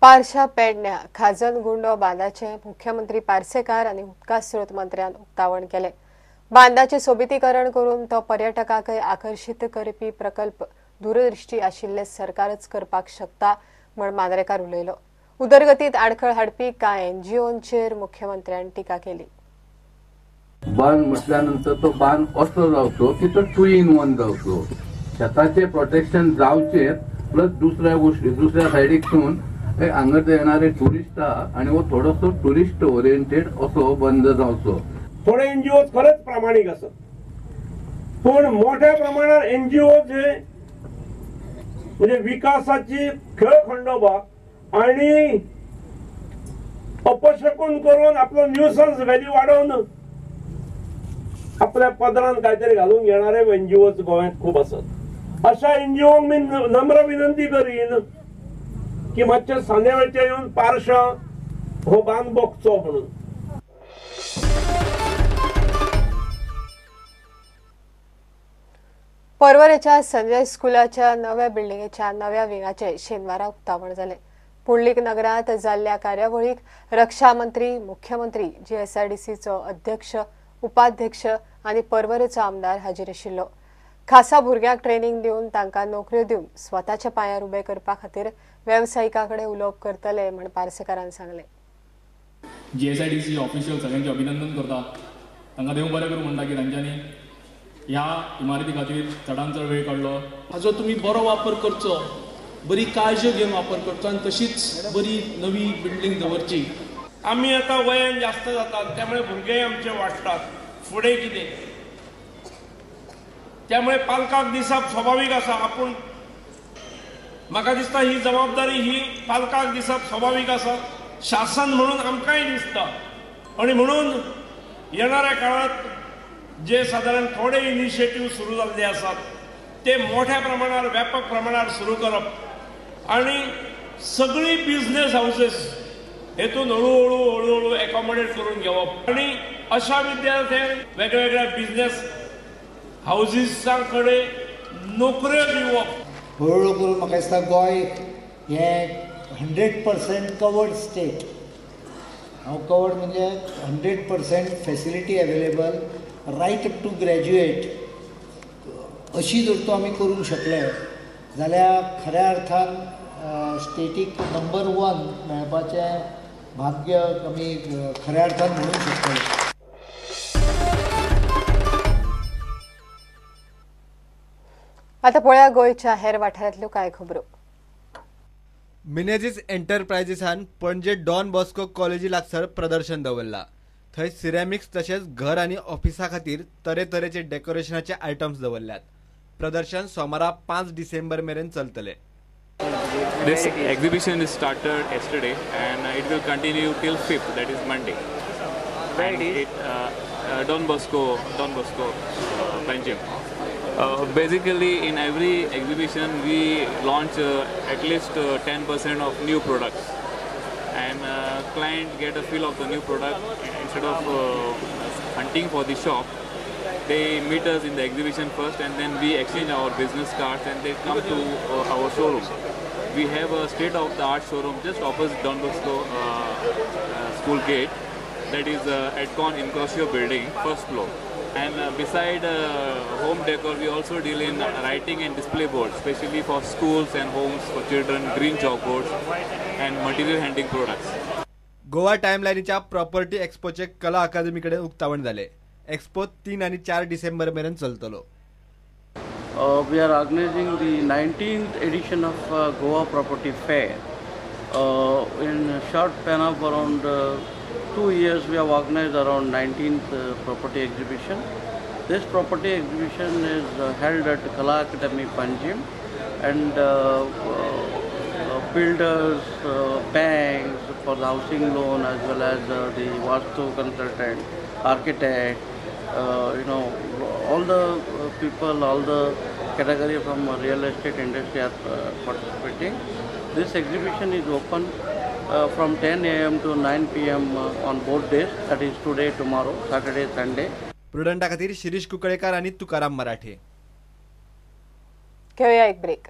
पारशा पेडण्या खाजन गुंडो बांदाचे मुख्यमंत्री पार्सेकार आणि उदका स्रोत मंत्र्यान उक्तावण केले। बांदाचे सोबितीकरण करून तो पर्यटकांक आकर्षित करपी प्रकल्प दूरदृष्टी आशिल्ले सरकारच करपाक शकता म्हण मांद्रेकार उलयलो। उदरगतीत आडखळ हाडपी कांय एनजीओंचेर मुख्यमंत्र्यान टिका केली। बांद म्हटल्यानंतर तो बांद असो जावचो की तो 2 in 1 जावचो। शेताचे प्रोटेक्शन जावचे प्लस दुसऱ्या सायडीकसून हांगा येणारे टुरिस्ट आणि वो थोडोसो टुरिस्ट ओरिएंटेड असो बंद जावचो। थोडे एनजीओ खरंच प्रामाणिक असत, पण मोठ्या प्रमाणात एनजीओ जे म्हणजे विकासाची खेळखंडोबा आणि अपशकुन करून आपलं न्यूसन्स व्हॅल्यू वाढवून आपल्या पदरान काहीतरी घालून घेणारे एनजीओ गोव्यात खूप असत। अशा एनजीओ मी नम्र विनंती करीन की मातशे सांदेवेळचे येऊन पारशा हो बांद बघचो म्हणून। पर्वरेच्या संजय स्कुलाच्या नव्या बिल्डिंगेच्या नव्या विंगाचे शेनवारा उक्तावण जाले। पुंडलीक नगरात जाल्ल्या कार्यावळीक रक्षा मंत्री, मुख्यमंत्री, जीएसआरडीसीचो अध्यक्ष, उपाध्यक्ष आणि पर्वरेचो आमदार हाजीर आशिल्लो। खासा भुरग्यांक ट्रेनिंग दिवन तांकां नोकऱ्यो दिवन स्वताच्या पांयार उबे करपा खातीर व्यावसायिकांकडे उलोवप करतले म्हण पार्सेकारान सांगले। जीएसआरडीसी ऑफिशियल सगळ्यांचे अभिनंदन करता, तांकां देव बरें करूं म्हणटा की तांच्यांनी ह्या इमारती खातीर चडांत चड वेळ काडलो। हाजो तुमी बरो वापर करचो, बरी काळजी घेवन वापर करचो आणि तशीच बरी नवी बिल्डिंग दवरची। आम्ही आता वयान जास्त जातात त्यामुळे भुरगे आमचे वाडटात, फुडें कितें त्यामुळे पालकांक दिसप स्वाभाविक आसा। आपूण म्हाका दिसता ही जबाबदारी ही पालकांक दिसप स्वाभाविक आसा, शासन म्हणून आमकांय दिसता। आणि म्हणून येणाऱ्या काळात जे साधारण थोडे इनिशिएटिव्ह सुरू झाले असतात ते मोठ्या प्रमाणावर व्यापक प्रमाणावर सुरू करप आणि सगळी बिझनेस हाऊसेस हेतून हळूहळू अकोमोडेट करून घेवप आणि अशा विद्यार्थ्यांक वेगवेगळ्या बिझनेस हाऊसेसांकडे नोकऱ्यो दिवप। हळूहळू करून म्हाका दिसता गोंय हे 100% कवर्ड स्टेट। हांव कवर्ड म्हणजे 100% facility available, right up to graduate अशी जर तो आमी करूंक शकले जाल्यार खऱ्या अर्थान स्टेटीक नंबर 1 मेळपाचें भाग्य आमी खऱ्या अर्थान म्हणूंक शकतले। आता पळया गोंयच्या हेर वाठारांतल्यो कांय खबरो। मिनेजीस एंटरप्रायझिसान पणजे डॉन बॉस्को कॉलेजी लागसार प्रदर्शन दवरला। थंय सिरॅमिक्स तशेंच घर आनी ऑफिसा खातीर तरेतरेचे डेकोरेशनाचे आयटम्स दवरल्यात। प्रदर्शन सोमारा 5 डिसेंबर मेरेन चलतले। This exhibition is started yesterday and it will continue till 5th, that is Monday. And it Don Bosco, Belgium. Basically, in every exhibition we launch at least 10% of new products, and client get a feel of the new product. Instead of hunting for the shop, they meet us in the exhibition first, and then we exchange our business cards and they come to our showroom. We have a state-of-the-art showroom just opposite Don Bosco school gate, that is Edcon Incrosio building, first floor. And beside home decor, we also deal in writing and display boards, especially for schools and homes for children, green chalkboards and material handling products. Goa टाइमलाइनच्या property एक्सपोचे कला अकादमीकडे उक्तावण झाले। Expo 3 आणि 4 डिसेंबर मेरेन चलतलो। We are organizing the 19th edition of Goa Property Fair. In a short span of around 2 years, we have organized around 19th property exhibition. This property exhibition is held at Kala Academy, Panjim, and builders, banks for the housing loan, as well as the Vastu consultant, architect, all the people, all the category from real estate industry are participating. This exhibition is open from 10 a.m. to 9 p.m. on both days, that is today, tomorrow, Saturday, Sunday. प्रुडंटा खातीर शिरीष कुकळेकर आणि तुकाराम मराठे। घेऊया एक break.